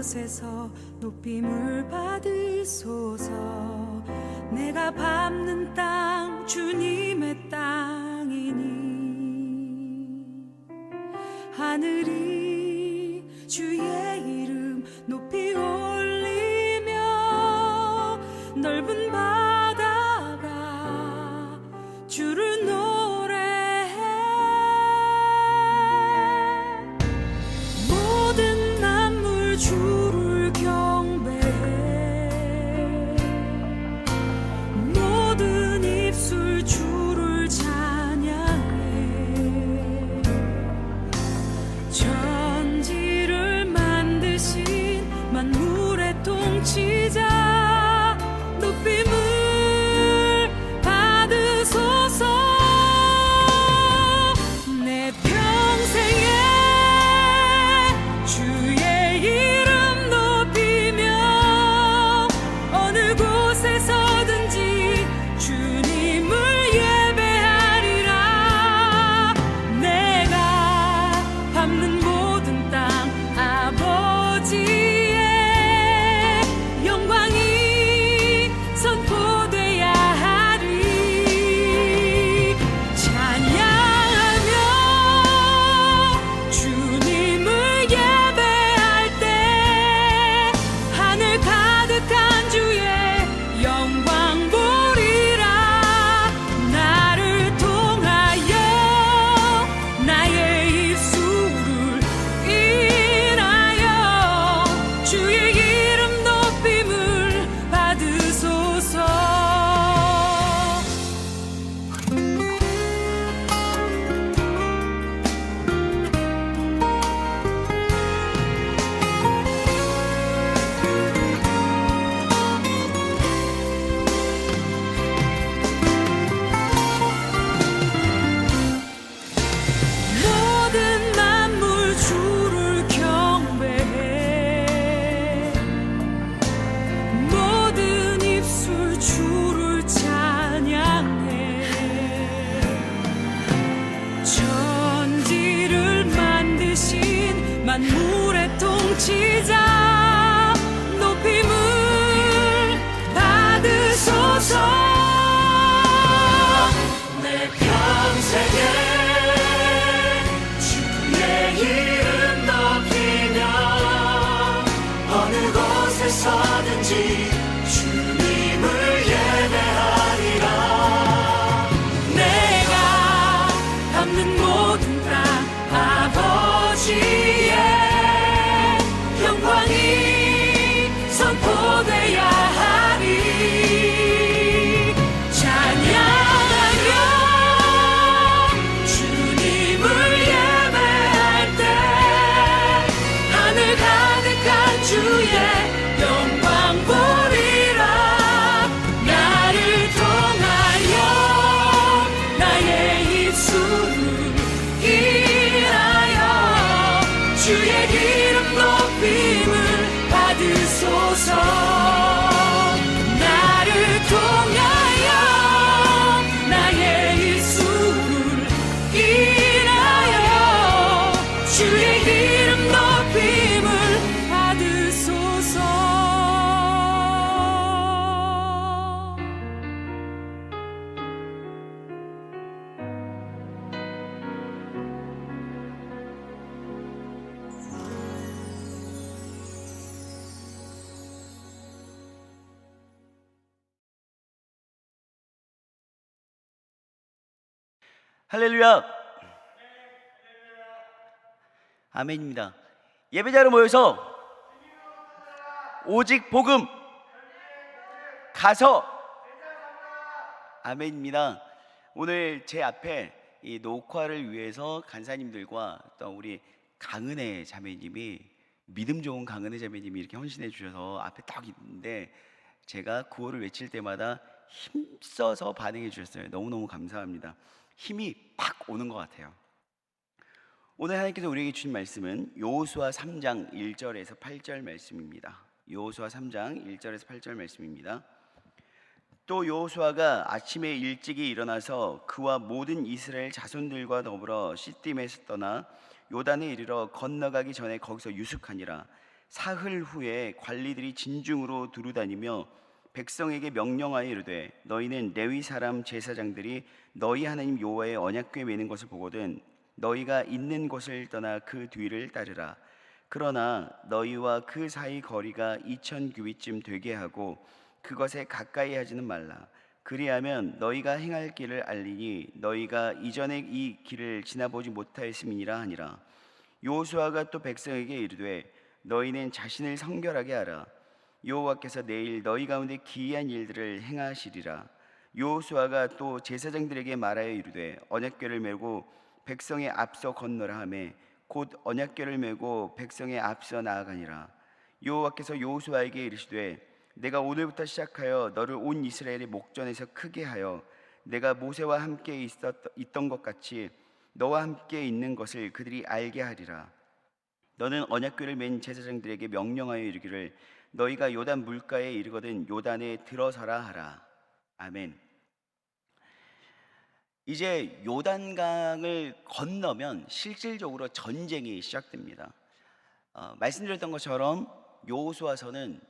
곳에서 높임을 받으소서. 내가 밟는 땅 주님의 땅이니 하늘이 주의 이름 높이 올리며 넓은 바다가 주를 노래해. 모든 만물 주를 경배해. 모든 입술 주를 찬양해. 천지를 만드신 외치자 높임을 받으소서. 내 평생에 주의 이름 높이며 어느 곳에서든지 주님을 예배하리라. 내가 밟는 모든 땅 아버지의 영광이 선포돼야 하리. 찬양하며 주님을 예배할 때 하늘 가득한 주의 영광 보리라. 나를 통하여 나의 입술을 인하여 주의 이름 높임을 받으소서. 나를 통하여 나의 입술을 인하여 주의 이름 높임을 받으소서. 할렐루야. 아멘입니다. 예배자로 모여서 오직 복음 가서 아멘입니다. 오늘 제 앞에 이 녹화를 위해서 간사님들과 또 우리 강은혜 자매님이, 믿음 좋은 강은혜 자매님이 이렇게 헌신해 주셔서 앞에 딱 있는데 제가 구호를 외칠 때마다 힘써서 반응해 주셨어요. 너무너무 감사합니다. 힘이 팍 오는 것 같아요. 오늘 하나님께서 우리에게 주신 말씀은 여호수아 3장 1절에서 8절 말씀입니다. 여호수아 3장 1절에서 8절 말씀입니다. 또 여호수아가 아침에 일찍이 일어나서 그와 모든 이스라엘 자손들과 더불어 시딤에서 떠나 요단에 이르러 건너가기 전에 거기서 유숙하니라. 사흘 후에 관리들이 진중으로 두루다니며 백성에게 명령하여 이르되 너희는 레위 사람 제사장들이 너희 하나님 여호와의 언약궤 매는 것을 보거든 너희가 있는 곳을 떠나 그 뒤를 따르라. 그러나 너희와 그 사이 거리가 2000규빗쯤 되게 하고 그것에 가까이 하지는 말라. 그리하면 너희가 행할 길을 알리니 너희가 이전에 이 길을 지나보지 못하였음이니라 하니라. 여호수아가 또 백성에게 이르되 너희는 자신을 성결하게 하라. 여호와께서 내일 너희 가운데 기이한 일들을 행하시리라. 여호수아가 또 제사장들에게 말하여 이르되 언약궤를 메고 백성의 앞서 건너라 하매 곧 언약궤를 메고 백성의 앞서 나아가니라. 여호와께서 여호수아에게 이르시되 내가 오늘부터 시작하여 너를 온 이스라엘의 목전에서 크게 하여 내가 모세와 함께 있던 것 같이 너와 함께 있는 것을 그들이 알게 하리라. 너는 언약궤를 맨 제사장들에게 명령하여 이르기를 너희가 요단 물가에 이르거든 요단에 들어서라 하라. 아멘. 이제 요단강을 건너면 실질적으로 전쟁이 시작됩니다. 말씀드렸던 것처럼 여호수아서는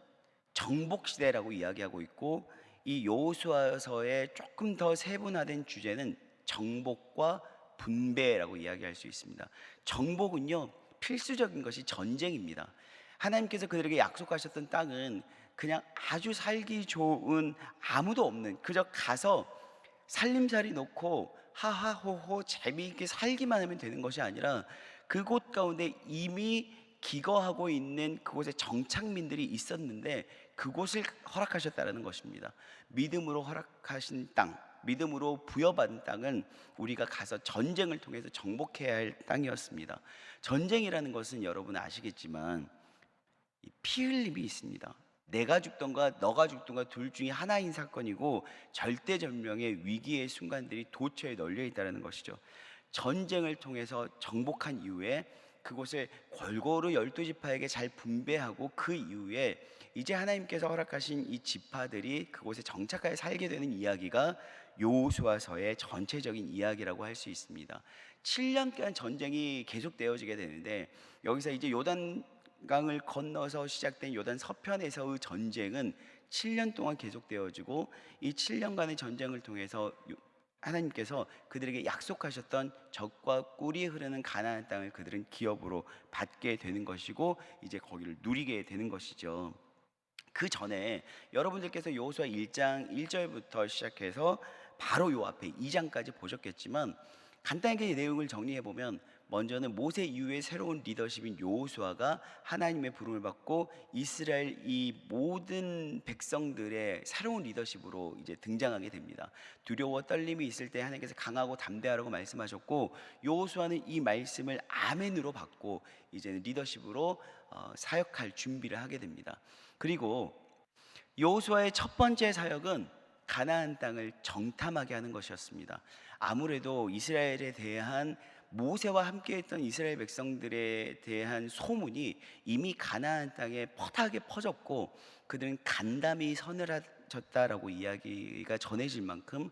정복시대라고 이야기하고 있고 이 여호수아서의 조금 더 세분화된 주제는 정복과 분배라고 이야기할 수 있습니다. 정복은요 필수적인 것이 전쟁입니다. 하나님께서 그들에게 약속하셨던 땅은 그냥 아주 살기 좋은 아무도 없는 그저 가서 살림살이 놓고 하하호호 재미있게 살기만 하면 되는 것이 아니라 그곳 가운데 이미 기거하고 있는 그곳에 정착민들이 있었는데 그곳을 허락하셨다는 것입니다. 믿음으로 허락하신 땅, 믿음으로 부여받은 땅은 우리가 가서 전쟁을 통해서 정복해야 할 땅이었습니다. 전쟁이라는 것은 여러분 아시겠지만 피 흘림이 있습니다. 내가 죽던가 너가 죽던가 둘 중에 하나인 사건이고 절대절명의 위기의 순간들이 도처에 널려 있다는 것이죠. 전쟁을 통해서 정복한 이후에 그곳을 골고루 12지파에게 잘 분배하고 그 이후에 이제 하나님께서 허락하신 이 지파들이 그곳에 정착하여 살게 되는 이야기가 여호수아서의 전체적인 이야기라고 할 수 있습니다. 7년간 전쟁이 계속되어지게 되는데 여기서 이제 요단 요단강을 건너서 시작된 요단 서편에서의 전쟁은 7년 동안 계속되어지고 이 7년간의 전쟁을 통해서 하나님께서 그들에게 약속하셨던 젖과 꿀이 흐르는 가나안 땅을 그들은 기업으로 받게 되는 것이고 이제 거기를 누리게 되는 것이죠. 그 전에 여러분들께서 여호수아 1장 1절부터 시작해서 바로 요 앞에 2장까지 보셨겠지만 간단하게 이 내용을 정리해 보면 먼저는 모세 이후에 새로운 리더십인 여호수아가 하나님의 부름을 받고 이스라엘 이 모든 백성들의 새로운 리더십으로 이제 등장하게 됩니다. 두려워 떨림이 있을 때 하나님께서 강하고 담대하라고 말씀하셨고 여호수아는 이 말씀을 아멘으로 받고 이제는 리더십으로 사역할 준비를 하게 됩니다. 그리고 여호수아의 첫 번째 사역은 가나안 땅을 정탐하게 하는 것이었습니다. 아무래도 이스라엘에 대한 모세와 함께했던 이스라엘 백성들에 대한 소문이 이미 가나안 땅에 뻔하게 퍼졌고 그들은 간담이 서늘해졌다라고 이야기가 전해질 만큼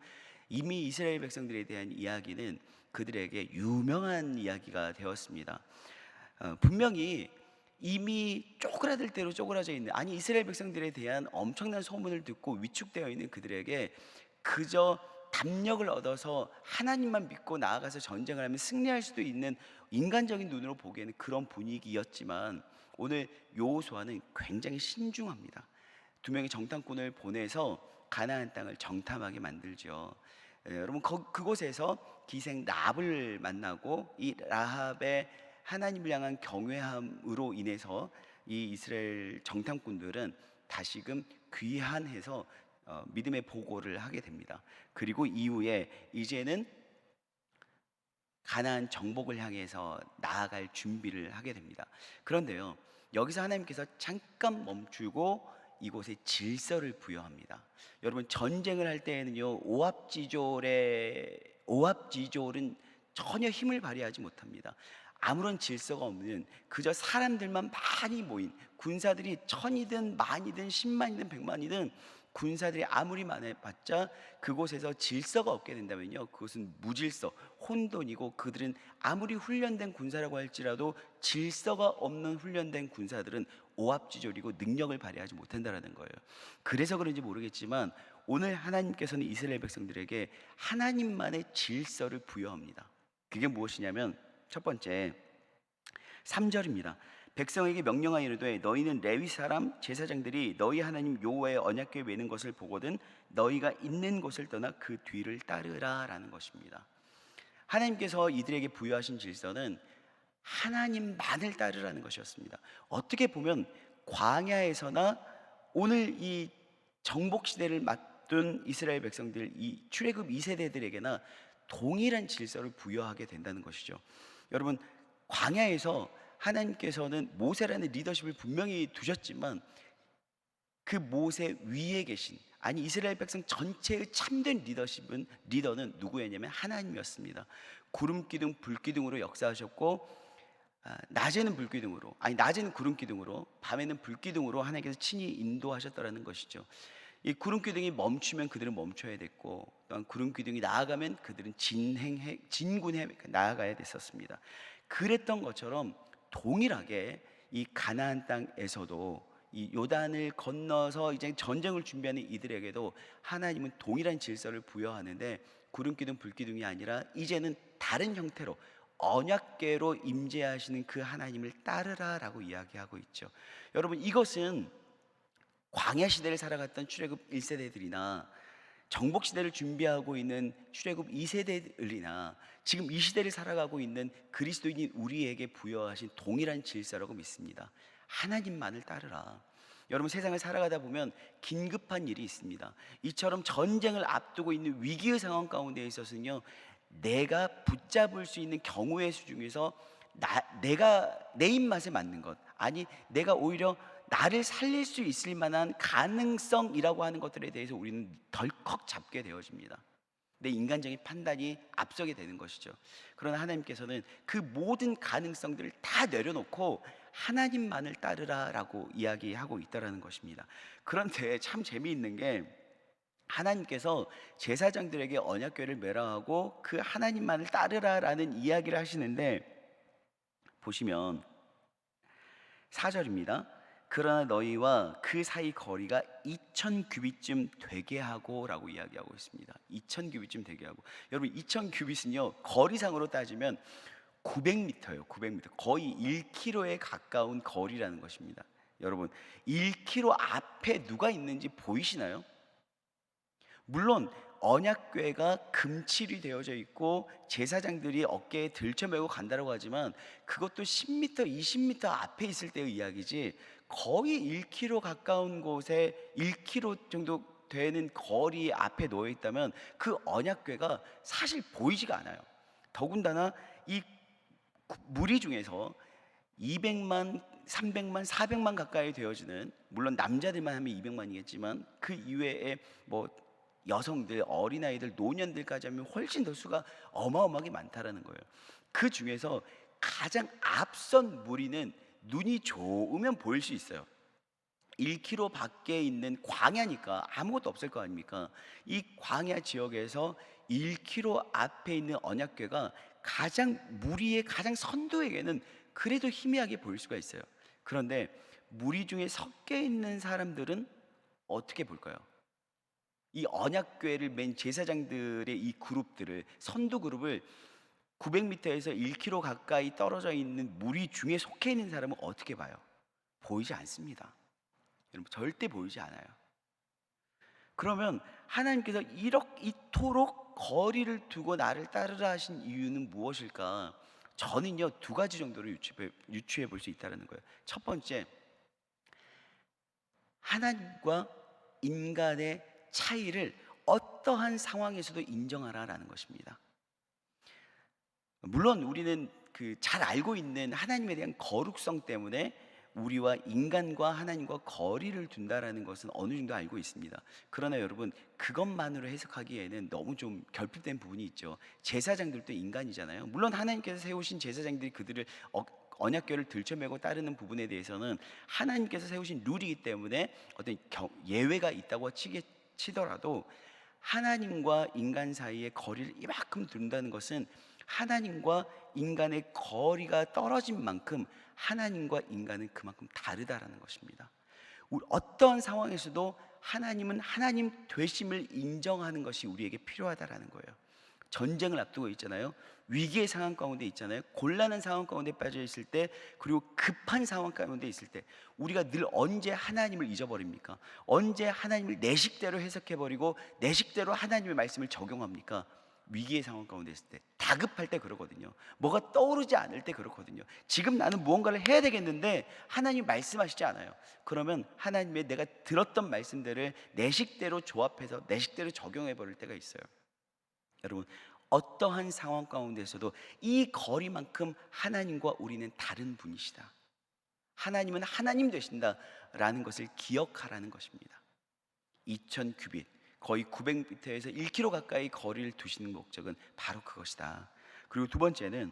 이미 이스라엘 백성들에 대한 이야기는 그들에게 유명한 이야기가 되었습니다. 분명히 이미 쪼그라들 대로 쪼그라져 있는, 아니 이스라엘 백성들에 대한 엄청난 소문을 듣고 위축되어 있는 그들에게 그저 담력을 얻어서 하나님만 믿고 나아가서 전쟁을 하면 승리할 수도 있는 인간적인 눈으로 보기에는 그런 분위기였지만 오늘 여호수아는 굉장히 신중합니다. 2명의 정탐꾼을 보내서 가나안 땅을 정탐하게 만들죠. 여러분 그곳에서 기생 라합을 만나고 이 라합의 하나님을 향한 경외함으로 인해서 이 이스라엘 정탐꾼들은 다시금 귀환해서 믿음의 보고를 하게 됩니다. 그리고 이후에 이제는 가나안 정복을 향해서 나아갈 준비를 하게 됩니다. 그런데요, 여기서 하나님께서 잠깐 멈추고 이곳에 질서를 부여합니다. 여러분 전쟁을 할 때에는요, 오합지졸은 전혀 힘을 발휘하지 못합니다. 아무런 질서가 없는 그저 사람들만 많이 모인 군사들이 1000이든 만이든 10만이든 100만이든 군사들이 아무리 많아봤자 그곳에서 질서가 없게 된다면요, 그것은 무질서, 혼돈이고 그들은 아무리 훈련된 군사라고 할지라도 질서가 없는 훈련된 군사들은 오합지졸이고 능력을 발휘하지 못한다는 거예요. 그래서 그런지 모르겠지만 오늘 하나님께서는 이스라엘 백성들에게 하나님만의 질서를 부여합니다. 그게 무엇이냐면 첫 번째 3절입니다. 백성에게 명령하여 이르되 너희는 레위 사람 제사장들이 너희 하나님 여호와의 언약궤 메는 것을 보거든 너희가 있는 곳을 떠나 그 뒤를 따르라 라는 것입니다. 하나님께서 이들에게 부여하신 질서는 하나님만을 따르라는 것이었습니다. 어떻게 보면 광야에서나 오늘 이 정복시대를 맞둔 이스라엘 백성들, 이 출애굽 2세대들에게나 동일한 질서를 부여하게 된다는 것이죠. 여러분 광야에서 하나님께서는 모세라는 리더십을 분명히 두셨지만 그 모세 위에 계신, 아니 이스라엘 백성 전체의 참된 리더는 누구였냐면 하나님이었습니다. 구름기둥 불기둥으로 역사하셨고 낮에는 불기둥으로, 아니 낮에는 구름기둥으로, 밤에는 불기둥으로 하나님께서 친히 인도하셨다라는 것이죠. 이 구름기둥이 멈추면 그들은 멈춰야 됐고, 또한 구름기둥이 나아가면 그들은 진군해 나아가야 됐었습니다. 그랬던 것처럼 동일하게 이 가나안 땅에서도 이 요단을 건너서 이제 전쟁을 준비하는 이들에게도 하나님은 동일한 질서를 부여하는데 구름기둥 불기둥이 아니라 이제는 다른 형태로 언약궤로 임재하시는 그 하나님을 따르라라고 이야기하고 있죠. 여러분 이것은 광야 시대를 살아갔던 출애굽 1세대들이나 정복 시대를 준비하고 있는 출애굽 2세대들이나 지금 이 시대를 살아가고 있는 그리스도인인 우리에게 부여하신 동일한 질서라고 믿습니다. 하나님만을 따르라. 여러분 세상을 살아가다 보면 긴급한 일이 있습니다. 이처럼 전쟁을 앞두고 있는 위기의 상황 가운데 있어서는요, 내가 붙잡을 수 있는 경우의 수 중에서 내가 내 입맛에 맞는 것, 아니 내가 오히려 나를 살릴 수 있을 만한 가능성이라고 하는 것들에 대해서 우리는 덜컥 잡게 되어집니다. 내 인간적인 판단이 앞서게 되는 것이죠. 그러나 하나님께서는 그 모든 가능성들을 다 내려놓고 하나님만을 따르라라고 이야기하고 있다는 것입니다. 그런데 참 재미있는 게 하나님께서 제사장들에게 언약궤를 매라하고 그 하나님만을 따르라라는 이야기를 하시는데, 보시면 4절입니다. 그러나 너희와 그 사이 거리가 2000규빗쯤 되게 하고라고 이야기하고 있습니다. 2000규빗쯤 되게 하고. 여러분 2000규빗은요 거리상으로 따지면 900m예요. 900m. 거의 1km에 가까운 거리라는 것입니다. 여러분 1km 앞에 누가 있는지 보이시나요? 물론 언약궤가 금칠이 되어져 있고 제사장들이 어깨에 들쳐매고 간다고 하지만 그것도 10m, 20m 앞에 있을 때의 이야기지 거의 1km 가까운 곳에 1km 정도 되는 거리 앞에 놓여 있다면 그 언약궤가 사실 보이지가 않아요. 더군다나 이 무리 중에서 200만, 300만, 400만 가까이 되어지는, 물론 남자들만 하면 200만이겠지만 그 이외에 뭐 여성들, 어린아이들, 노년들까지 하면 훨씬 더 수가 어마어마하게 많다라는 거예요. 그 중에서 가장 앞선 무리는 눈이 좋으면 보일 수 있어요. 1km 밖에 있는 광야니까 아무것도 없을 거 아닙니까? 이 광야 지역에서 1km 앞에 있는 언약궤가 가장 무리의 가장 선두에게는 그래도 희미하게 보일 수가 있어요. 그런데 무리 중에 섞여 있는 사람들은 어떻게 볼까요? 이 언약궤를 맨 제사장들의 이 그룹들을, 선두 그룹을 900m에서 1km 가까이 떨어져 있는 무리 중에 속해 있는 사람은 어떻게 봐요? 보이지 않습니다. 여러분 절대 보이지 않아요. 그러면 하나님께서 이토록 거리를 두고 나를 따르라 하신 이유는 무엇일까? 저는요 2가지 정도로 유추해 볼 수 있다는 거예요. 첫 번째, 하나님과 인간의 차이를 어떠한 상황에서도 인정하라라는 것입니다. 물론 우리는 잘 알고 있는 하나님에 대한 거룩성 때문에 우리와 인간과 하나님과 거리를 둔다라는 것은 어느 정도 알고 있습니다. 그러나 여러분 그것만으로 해석하기에는 너무 좀 결핍된 부분이 있죠. 제사장들도 인간이잖아요. 물론 하나님께서 세우신 제사장들이 그들을 언약궤를 들쳐매고 따르는 부분에 대해서는 하나님께서 세우신 룰이기 때문에 어떤 예외가 있다고 치더라도 하나님과 인간 사이의 거리를 이만큼 둔다는 것은 하나님과 인간의 거리가 떨어진 만큼 하나님과 인간은 그만큼 다르다라는 것입니다. 어떠한 상황에서도 하나님은 하나님 되심을 인정하는 것이 우리에게 필요하다라는 거예요. 전쟁을 앞두고 있잖아요. 위기의 상황 가운데 있잖아요. 곤란한 상황 가운데 빠져 있을 때, 그리고 급한 상황 가운데 있을 때 우리가 늘 언제 하나님을 잊어버립니까? 언제 하나님을 내 식대로 해석해버리고 내 식대로 하나님의 말씀을 적용합니까? 위기의 상황 가운데 있을 때, 다급할 때 그러거든요. 뭐가 떠오르지 않을 때 그렇거든요. 지금 나는 무언가를 해야 되겠는데 하나님이 말씀하시지 않아요. 그러면 하나님의 내가 들었던 말씀들을 내 식대로 조합해서 내 식대로 적용해 버릴 때가 있어요. 여러분 어떠한 상황 가운데서도 이 거리만큼 하나님과 우리는 다른 분이시다. 하나님은 하나님 되신다라는 것을 기억하라는 것입니다. 2000규빗, 거의 900m에서 1km 가까이 거리를 두시는 목적은 바로 그것이다. 그리고 두 번째는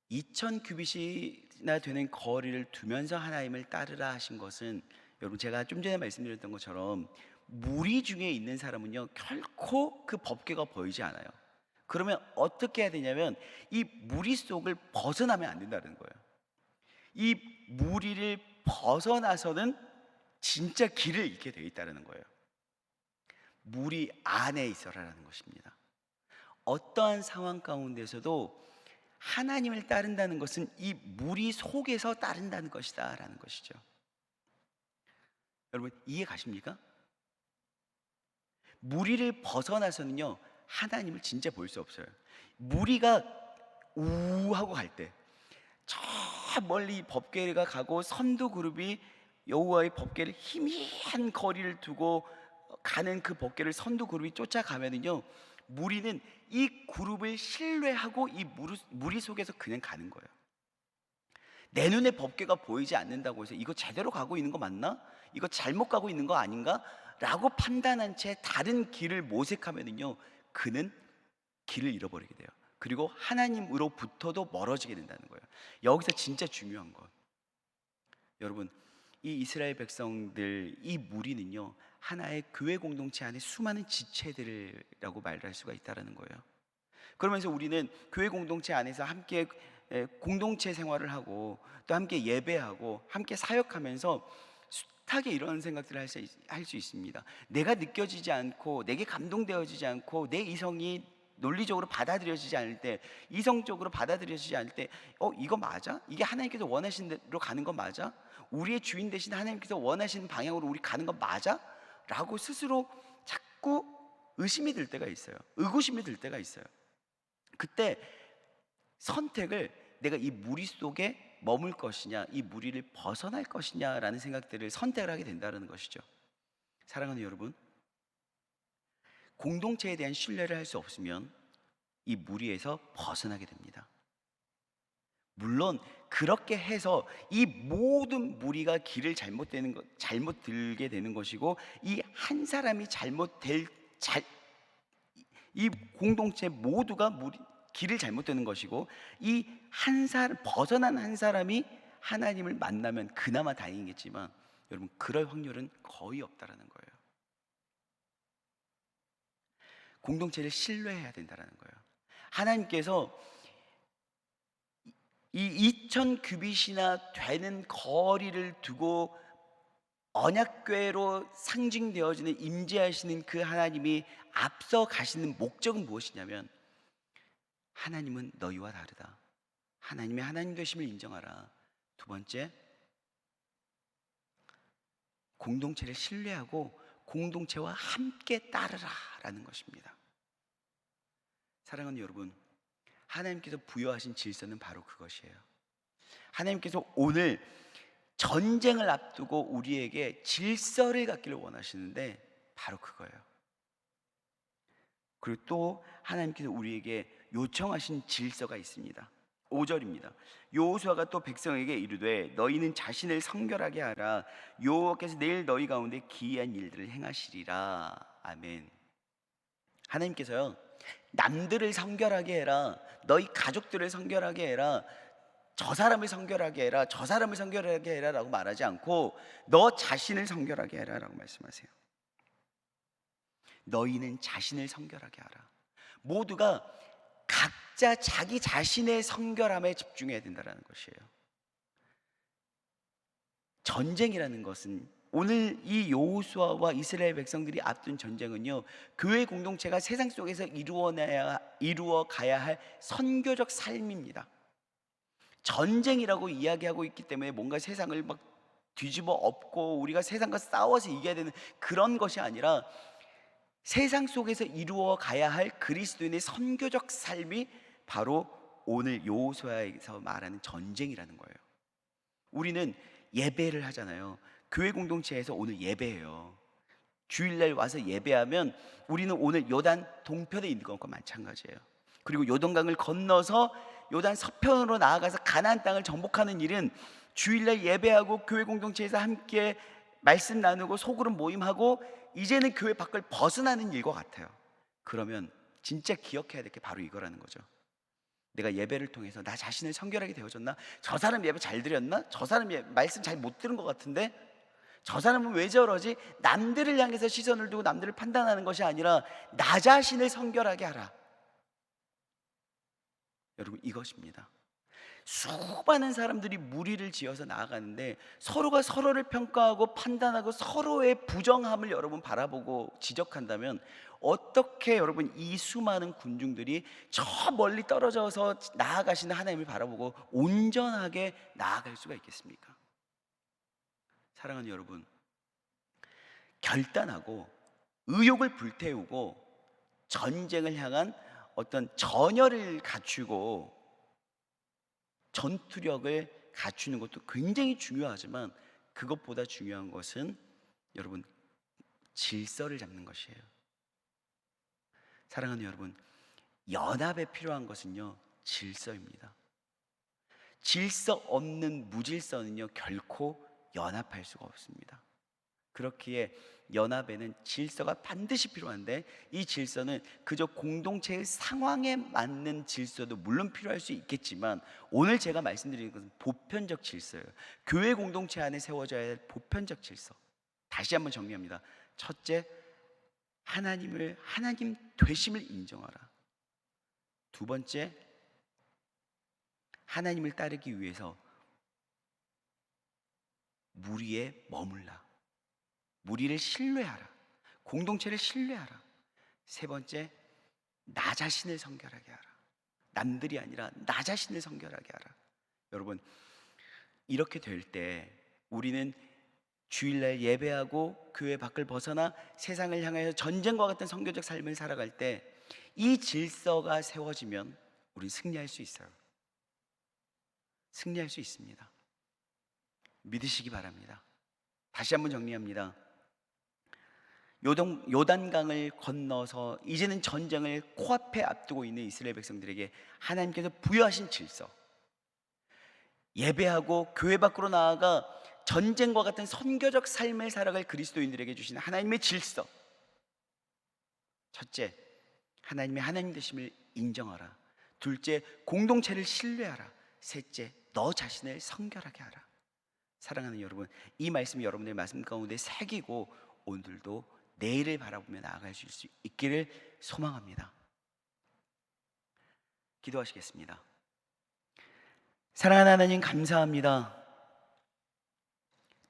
2000규빗이나 되는 거리를 두면서 하나님을 따르라 하신 것은, 여러분 제가 좀 전에 말씀드렸던 것처럼 무리 중에 있는 사람은요 결코 그 법궤가 보이지 않아요. 그러면 어떻게 해야 되냐면 이 무리 속을 벗어나면 안 된다는 거예요. 이 무리를 벗어나서는 진짜 길을 잃게 되어 있다는 거예요. 무리 안에 있어라라는 것입니다. 어떠한 상황 가운데서도 하나님을 따른다는 것은 이 무리 속에서 따른다는 것이다 라는 것이죠. 여러분 이해 가십니까? 무리를 벗어나서는요 하나님을 진짜 볼 수 없어요. 무리가 우하고 갈 때, 저 멀리 법궤가 가고 선두 그룹이 여호와의 법궤를 희미한 거리를 두고 가는 그 법궤를 선두 그룹이 쫓아가면은요 무리는 이 그룹을 신뢰하고 이 무리 속에서 그냥 가는 거예요. 내 눈에 법궤가 보이지 않는다고 해서 이거 제대로 가고 있는 거 맞나? 이거 잘못 가고 있는 거 아닌가? 라고 판단한 채 다른 길을 모색하면은요 그는 길을 잃어버리게 돼요. 그리고 하나님으로부터도 멀어지게 된다는 거예요. 여기서 진짜 중요한 건, 여러분 이 이스라엘 백성들, 이 무리는요 하나의 교회 공동체 안에 수많은 지체들이라고 말할 수가 있다는 거예요. 그러면서 우리는 교회 공동체 안에서 함께 공동체 생활을 하고 또 함께 예배하고 함께 사역하면서 숱하게 이런 생각들을 할 수 있습니다. 내가 느껴지지 않고 내게 감동되어지지 않고 내 이성이 논리적으로 받아들여지지 않을 때, 이성적으로 받아들여지지 않을 때, 이거 맞아? 이게 하나님께서 원하시는 대로 가는 거 맞아? 우리의 주인 대신 하나님께서 원하시는 방향으로 우리 가는 거 맞아? 라고 스스로 자꾸 의심이 들 때가 있어요. 의구심이 들 때가 있어요. 그때 선택을, 내가 이 무리 속에 머물 것이냐, 이 무리를 벗어날 것이냐라는 생각들을 선택을 하게 된다는 것이죠. 사랑하는 여러분, 공동체에 대한 신뢰를 할 수 없으면 이 무리에서 벗어나게 됩니다. 물론 그렇게 해서 이 모든 무리가 길을 잘못 들게 되는 것이고, 이 한 사람이 이 공동체 모두가 길을 잘못되는 것이고, 이 한 사람, 벗어난 한 사람이 하나님을 만나면 그나마 다행이겠지만, 여러분, 그럴 확률은 거의 없다라는 거예요. 공동체를 신뢰해야 된다는 거예요. 하나님께서 이 2000규빗이나 되는 거리를 두고 언약궤로 상징되어지는, 임재하시는 그 하나님이 앞서 가시는 목적은 무엇이냐면, 하나님은 너희와 다르다, 하나님의 하나님 되심을 인정하라. 두 번째, 공동체를 신뢰하고 공동체와 함께 따르라 라는 것입니다. 사랑하는 여러분, 하나님께서 부여하신 질서는 바로 그것이에요. 하나님께서 오늘 전쟁을 앞두고 우리에게 질서를 갖기를 원하시는데 바로 그거예요. 그리고 또 하나님께서 우리에게 요청하신 질서가 있습니다. 5절입니다. 여호수아가 또 백성에게 이르되 너희는 자신을 성결하게 하라. 여호와께서 내일 너희 가운데 기이한 일들을 행하시리라. 아멘. 하나님께서요, 남들을 성결하게 해라, 너희 가족들을 성결하게 해라, 저 사람을 성결하게 해라, 저 사람을 성결하게 해라 라고 말하지 않고 너 자신을 성결하게 해라 라고 말씀하세요. 너희는 자신을 성결하게 하라. 모두가 각자 자기 자신의 성결함에 집중해야 된다는 것이에요. 전쟁이라는 것은, 오늘 이 여호수아와 이스라엘 백성들이 앞둔 전쟁은요, 교회 공동체가 세상 속에서 이루어 가야 할 선교적 삶입니다. 전쟁이라고 이야기하고 있기 때문에 뭔가 세상을 막 뒤집어 엎고 우리가 세상과 싸워서 이겨야 되는 그런 것이 아니라, 세상 속에서 이루어 가야 할 그리스도인의 선교적 삶이 바로 오늘 여호수아에서 말하는 전쟁이라는 거예요. 우리는 예배를 하잖아요. 교회 공동체에서 오늘 예배해요. 주일날 와서 예배하면 우리는 오늘 요단 동편에 있는 것과 마찬가지예요. 그리고 요단강을 건너서 요단 서편으로 나아가서 가나안 땅을 정복하는 일은 주일날 예배하고 교회 공동체에서 함께 말씀 나누고 소그룹 모임하고 이제는 교회 밖을 벗어나는 일과 같아요. 그러면 진짜 기억해야 될 게 바로 이거라는 거죠. 내가 예배를 통해서 나 자신을 성결하게 되어졌나? 저 사람 예배 잘 드렸나? 저 사람 말씀 잘 못 들은 것 같은데? 저 사람은 왜 저러지? 남들을 향해서 시선을 두고 남들을 판단하는 것이 아니라 나 자신을 성결하게 하라. 여러분, 이것입니다. 수많은 사람들이 무리를 지어서 나아가는데 서로가 서로를 평가하고 판단하고 서로의 부정함을 여러분 바라보고 지적한다면, 어떻게 여러분 이 수많은 군중들이 저 멀리 떨어져서 나아가시는 하나님을 바라보고 온전하게 나아갈 수가 있겠습니까? 사랑하는 여러분, 결단하고 의욕을 불태우고 전쟁을 향한 어떤 전열을 갖추고 전투력을 갖추는 것도 굉장히 중요하지만, 그것보다 중요한 것은 여러분 질서를 잡는 것이에요. 사랑하는 여러분, 연합에 필요한 것은요, 질서입니다. 질서 없는 무질서는요, 결코 연합할 수가 없습니다. 그렇기에 연합에는 질서가 반드시 필요한데, 이 질서는 그저 공동체의 상황에 맞는 질서도 물론 필요할 수 있겠지만, 오늘 제가 말씀드리는 것은 보편적 질서예요. 교회 공동체 안에 세워져야 할 보편적 질서. 다시 한번 정리합니다. 첫째, 하나님 되심을 인정하라. 두 번째, 하나님을 따르기 위해서 무리에 머물라. 무리를 신뢰하라. 공동체를 신뢰하라. 세 번째, 나 자신을 성결하게 하라. 남들이 아니라 나 자신을 성결하게 하라. 여러분, 이렇게 될 때 우리는 주일날 예배하고 교회 밖을 벗어나 세상을 향하여 전쟁과 같은 선교적 삶을 살아갈 때 이 질서가 세워지면 우리는 승리할 수 있어요. 승리할 수 있습니다. 믿으시기 바랍니다. 다시 한번 정리합니다. 요단강을 건너서 이제는 전쟁을 코앞에 앞두고 있는 이스라엘 백성들에게 하나님께서 부여하신 질서, 예배하고 교회 밖으로 나아가 전쟁과 같은 선교적 삶을 살아갈 그리스도인들에게 주신 하나님의 질서. 첫째, 하나님의 하나님 되심을 인정하라. 둘째, 공동체를 신뢰하라. 셋째, 너 자신을 성결하게 하라. 사랑하는 여러분, 이 말씀이 여러분의 말씀 가운데 새기고 오늘도 내일을 바라보며 나아갈 수 있기를 소망합니다. 기도하시겠습니다. 사랑하는 하나님, 감사합니다.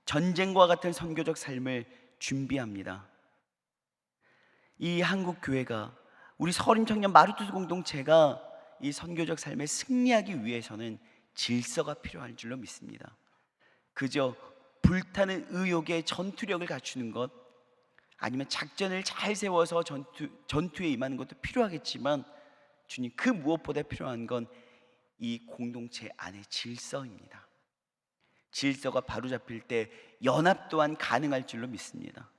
전쟁과 같은 선교적 삶을 준비합니다. 이 한국 교회가, 우리 서림 청년 마르투스 공동체가 이 선교적 삶에 승리하기 위해서는 질서가 필요한 줄로 믿습니다. 그저 불타는 의욕의 전투력을 갖추는 것, 아니면 작전을 잘 세워서 전투에 임하는 것도 필요하겠지만, 주님, 그 무엇보다 필요한 건 이 공동체 안의 질서입니다. 질서가 바로잡힐 때 연합 또한 가능할 줄로 믿습니다.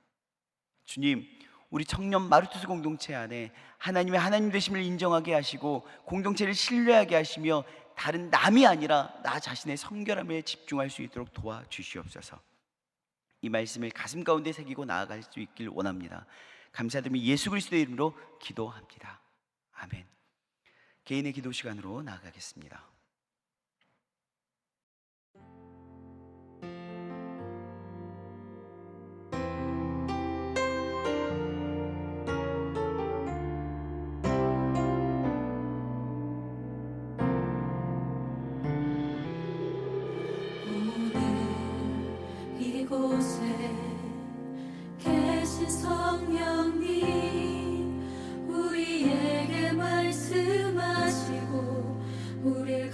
주님, 우리 청년 마르투스 공동체 안에 하나님의 하나님 되심을 인정하게 하시고 공동체를 신뢰하게 하시며 다른 남이 아니라 나 자신의 성결함에 집중할 수 있도록 도와주시옵소서. 이 말씀을 가슴 가운데 새기고 나아갈 수 있길 원합니다. 감사드리며 예수 그리스도의 이름으로 기도합니다. 아멘. 개인의 기도 시간으로 나아가겠습니다. 오늘 이곳에 계신 성령님, 우리에게 말씀하시고 우리를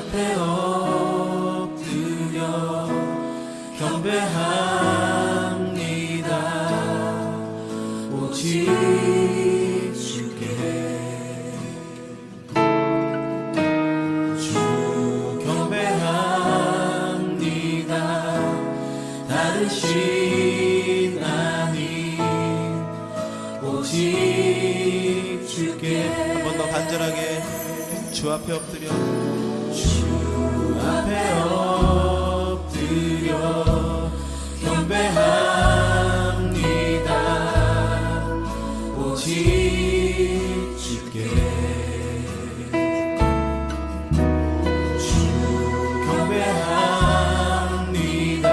앞에 엎드려 경배합니다. 오직 주께 주 경배합니다. 다른 신 아닌 오직 주께. 한 번 더 간절하게 주 앞에 엎드려 주 앞에 엎드려 경배합니다. 오직 주께 주 경배합니다.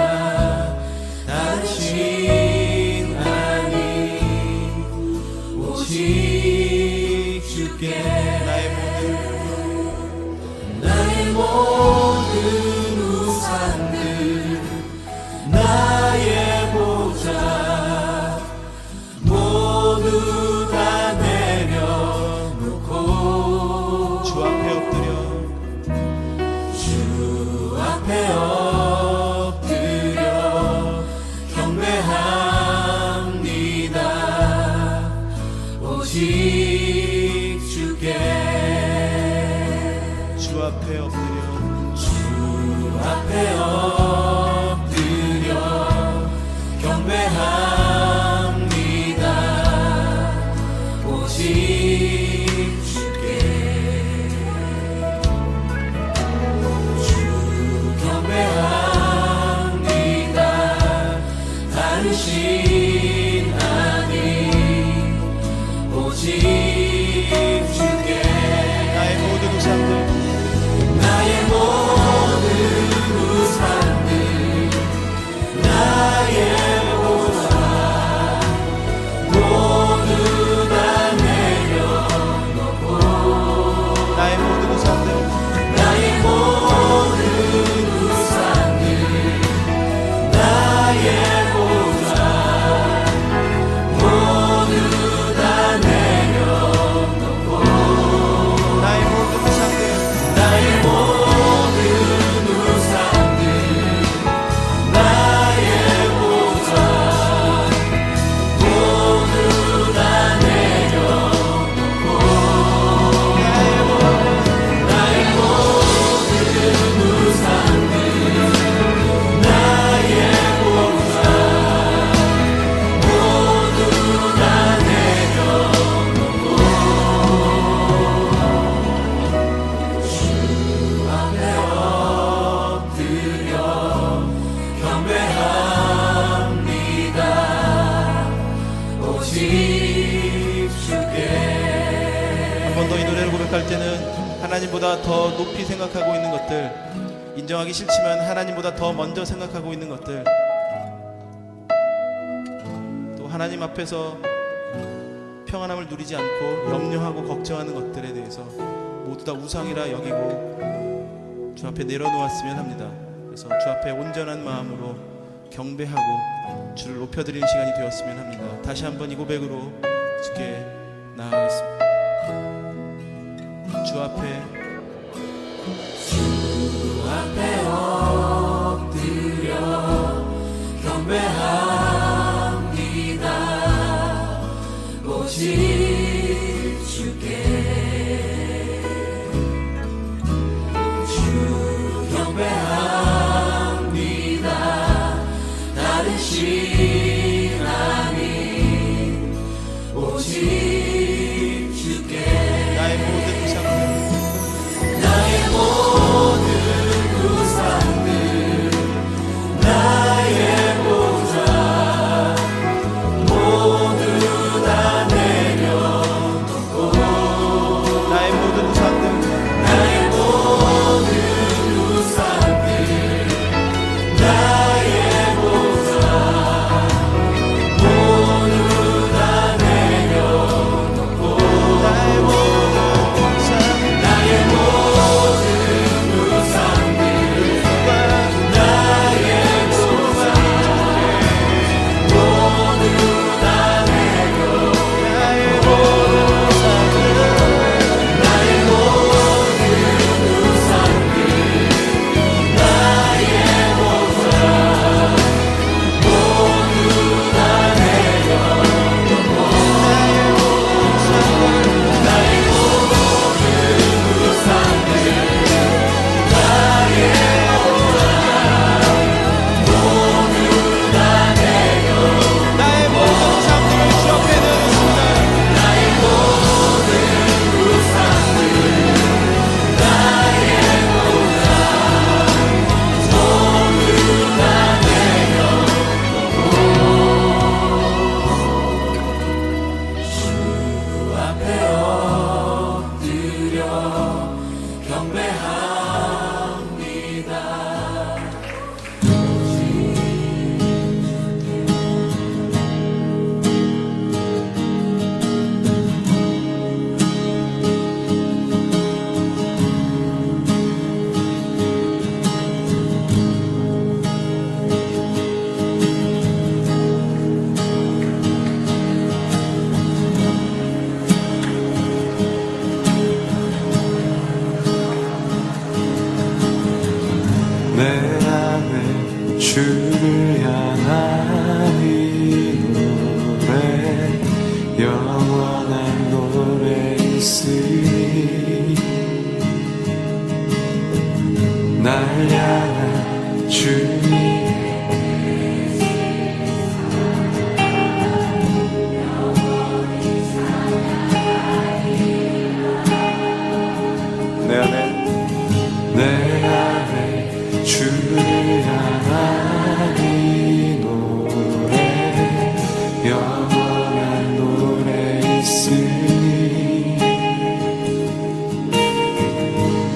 다른 신 아닌 오직 주께. 나의 모든 우산들 나의 보좌 모두 다 내려놓고 주 앞에 엎드려 주 앞에 엎드려 경배합니다. 오직 주께 주 앞에 엎드려 주 앞에 엎드려 경배합니다. 오직 주께 주 경배합니다. 다른 신 아닌 오직 주께. 나의 모든 우상들 나의 모든 우상들 나의 보좌 모두 다 내려놓고 나의 모든 우상들 나의 모든 우상들 나의 보좌 모두 다 내려놓고 나의 모든 우상들 나의 모든 우상들 나의 보좌 모두 다 내려놓고 나의 모든 우상들 나의 보좌 모두 다 내려놓고 주 앞에 엎드려 경배합니다. 오직 주께. 한 번 더 이 노래를 고백할 때는 하나님보다 더 높이 생각하고 있는 것들, 인정하기 싫지만 하나님보다 더 먼저 생각하고 있는 것들, 또 하나님 앞에서 평안함을 누리지 않고 염려하고 걱정하는 것들에 대해서 모두 다 우상이라 여기고 주 앞에 내려놓았으면 합니다. 그래서 주 앞에 온전한 마음으로 경배하고 주를 높여드리는 시간이 되었으면 합니다. 다시 한번 이 고백으로 주께 나아가겠습니다. 주 앞에 엎드려 경배합니다. 오직 주께 주 경배합니다. 다른 신 아닌 오직 주께. 나의 모든 우상들 나의 모든 우상들 나의 보좌 모두 다 내려놓고 나의 모든 우상들 나의 모든 우상들 나의 보좌 모두 다 내려놓고 있으니 날 향한 주님 내 안에 주를 향한 이 노래 영원한 노래 있으니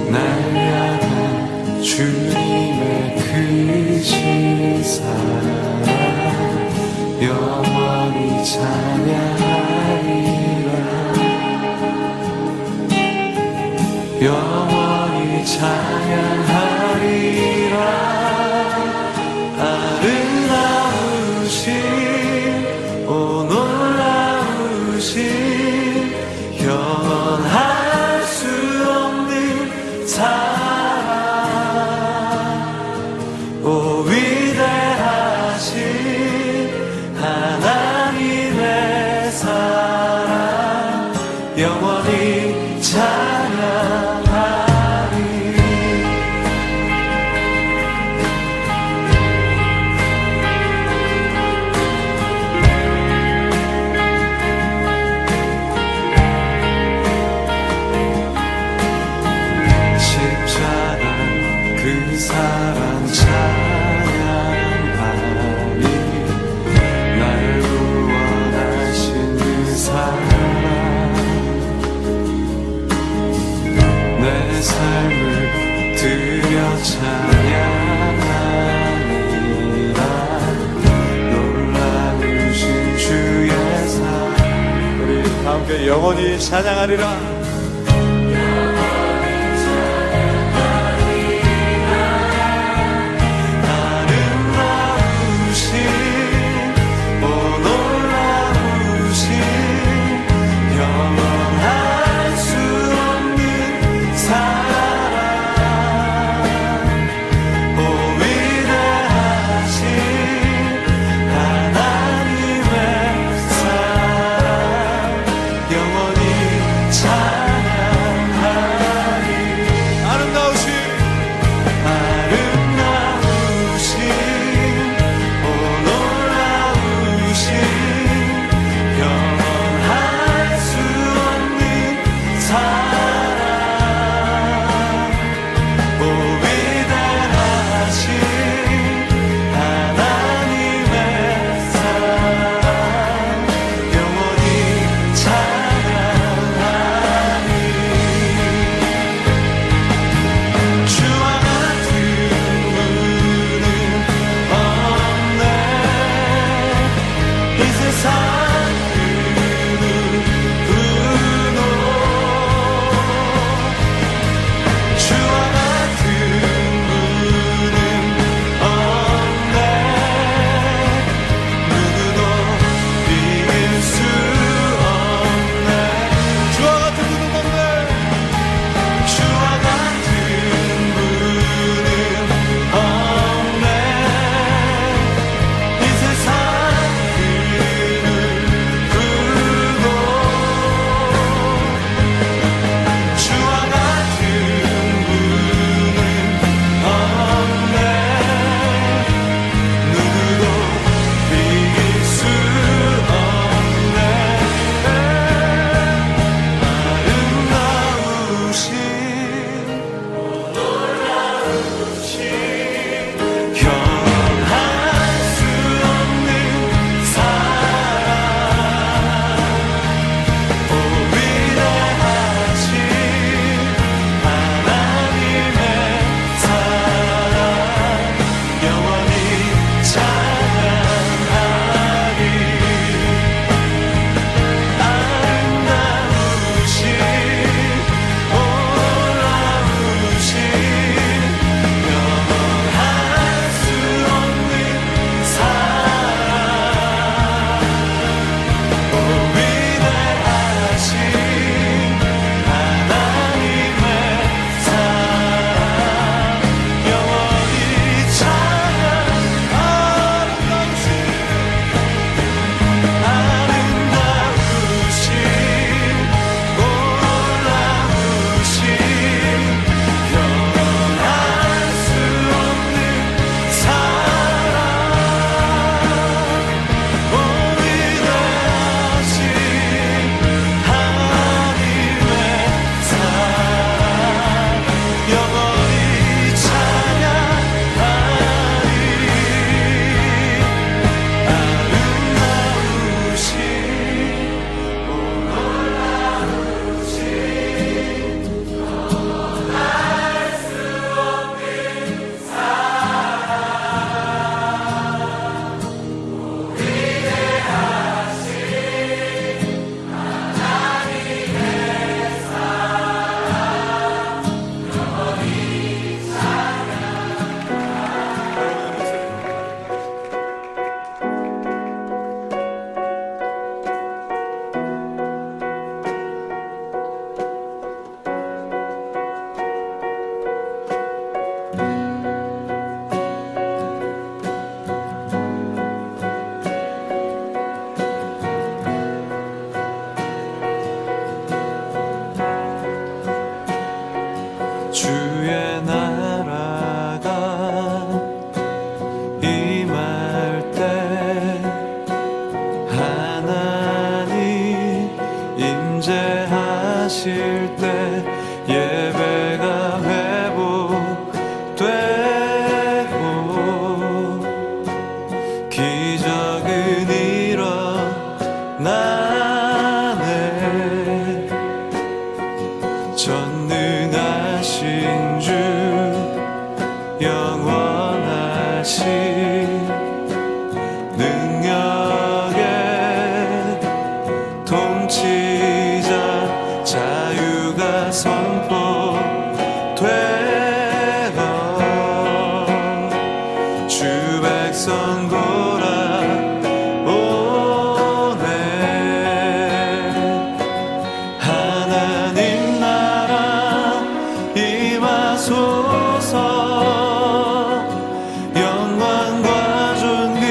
날 향한 주님의 크신 사랑 영원히 찬양하리라 영원히 찬양하리라 아름다우신 오 놀라우신 영원할 수 없는 사랑 오 위대하신 하나님의 사랑 영원히 찬양하리 십자가 그 사랑 찬양하니 날 구원하신 그 사랑 내 삶을 드려 찬양하니라 놀라우신 주의 사랑 우리 다 함께 영원히 찬양하리라 영원히 잘 임하실 때 예배가 회복되고 기적은 일어나네. 전능하신 주 영원하신 능력의 통치자 자유가 선포되어 주 백성 돌아오네. 하나님 나라 임하소서. 영광과 존귀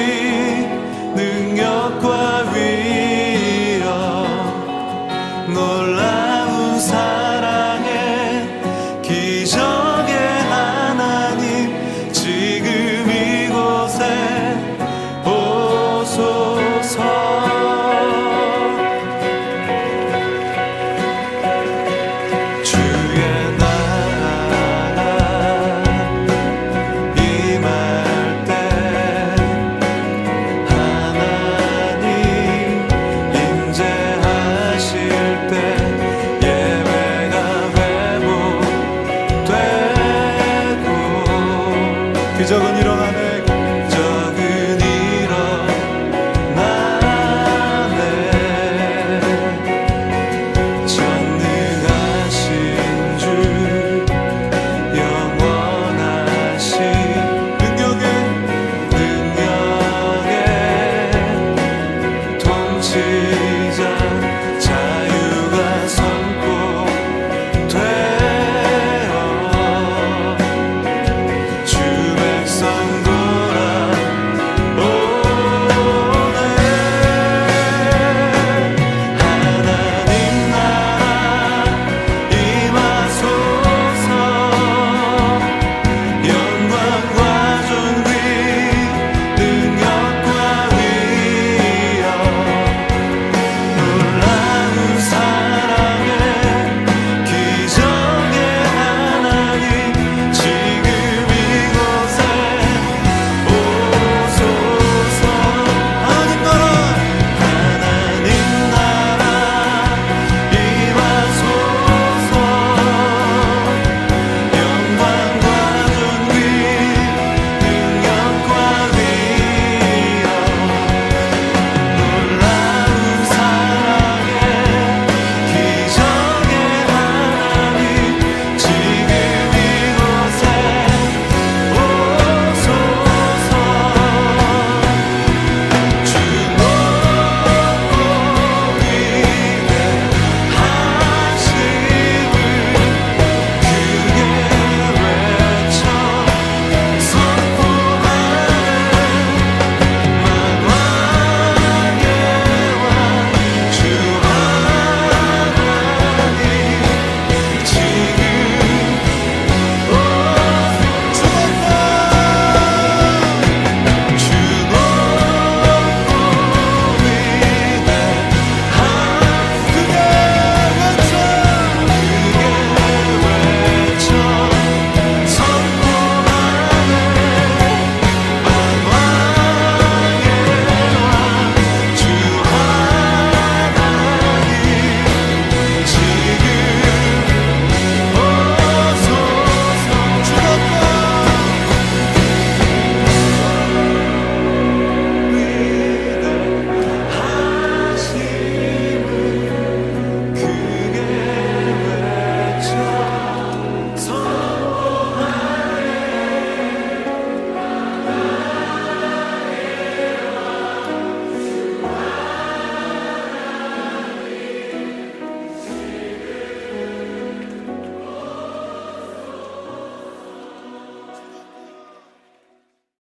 능력과 위엄 놀라운 사랑의 기적의 하나님 지금 이곳에 오소서. 주의 나라 임할 때 하나님 임재하실 때 예배가 회복되고 기적은 일어나네.